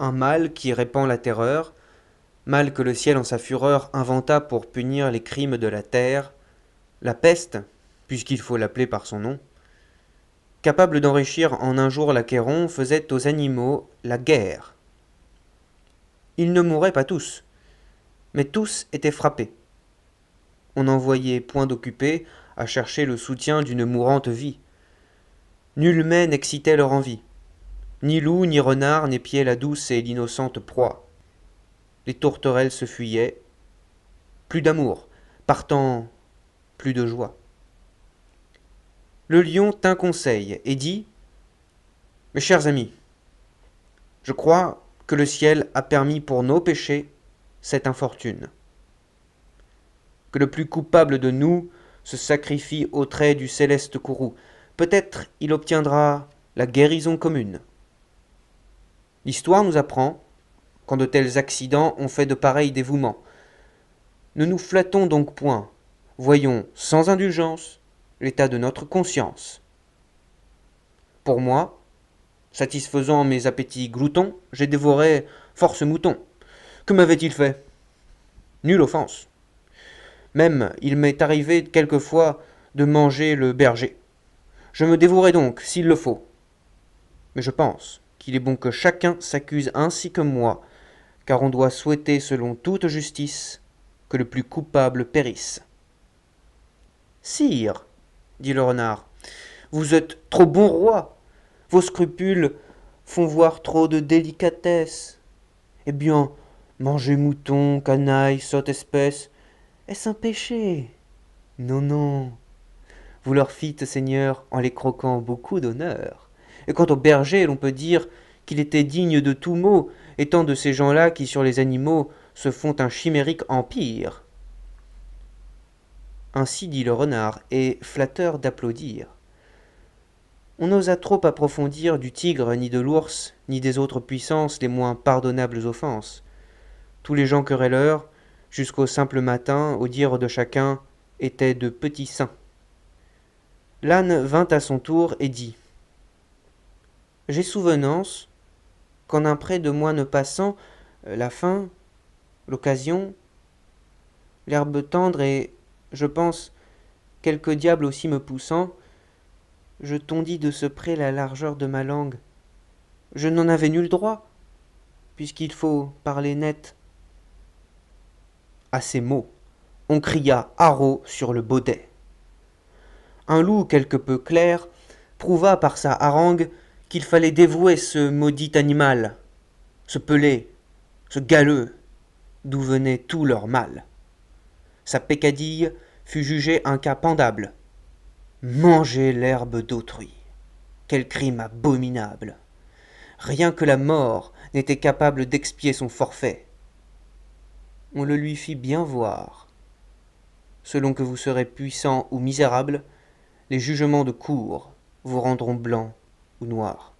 un mal qui répand la terreur, mal que le ciel en sa fureur inventa pour punir les crimes de la terre, la peste, puisqu'il faut l'appeler par son nom, capable d'enrichir en un jour l'Achéron, faisait aux animaux la guerre. Ils ne mouraient pas tous, mais tous étaient frappés. On n'en voyait point d'occupés à chercher le soutien d'une mourante vie. Nul mets n'excitait leur envie. Ni loup, ni renard n'épiaient la douce et l'innocente proie. Les tourterelles se fuyaient. Plus d'amour, partant plus de joie. Le lion tint conseil et dit : « Mes chers amis, je crois que le ciel a permis pour nos péchés cette infortune. Que le plus coupable de nous se sacrifie aux traits du céleste courroux. Peut-être il obtiendra la guérison commune. L'histoire nous apprend quand de tels accidents ont fait de pareils dévouements. Ne nous flattons donc point, voyons sans indulgence l'état de notre conscience. Pour moi, satisfaisant mes appétits gloutons, j'ai dévoré force moutons. Que m'avait-il fait ? Nulle offense. Même il m'est arrivé quelquefois de manger le berger. Je me dévouerai donc, s'il le faut. Mais je pense qu'il est bon que chacun s'accuse ainsi que moi, car on doit souhaiter selon toute justice que le plus coupable périsse. Sire, dit le renard, vous êtes trop bon roi. Vos scrupules font voir trop de délicatesse. Eh bien, manger mouton, canaille, sotte espèce, est-ce un péché ? Non, non. Vous leur fîtes, Seigneur, en les croquant beaucoup d'honneur. Et quant au berger, l'on peut dire qu'il était digne de tout mot, étant de ces gens-là qui sur les animaux se font un chimérique empire. Ainsi dit le renard, et flatteur d'applaudir. On n'osa trop approfondir du tigre, ni de l'ours, ni des autres puissances les moins pardonnables offenses. Tous les gens querelleurs, jusqu'au simple matin, au dire de chacun, étaient de petits saints. L'âne vint à son tour et dit : « J'ai souvenance qu'en un près de moi ne passant, la faim, l'occasion, l'herbe tendre et, je pense, quelque diable aussi me poussant, je tondis de ce près la largeur de ma langue. Je n'en avais nul droit, puisqu'il faut parler net. » À ces mots, on cria haro sur le baudet. Un loup quelque peu clair prouva par sa harangue qu'il fallait dévouer ce maudit animal, ce pelé, ce galeux, d'où venait tout leur mal. Sa peccadille fut jugée un cas pendable. Manger l'herbe d'autrui, quel crime abominable! Rien que la mort n'était capable d'expier son forfait. On le lui fit bien voir. Selon que vous serez puissant ou misérable, les jugements de cour vous rendront blanc ou noir.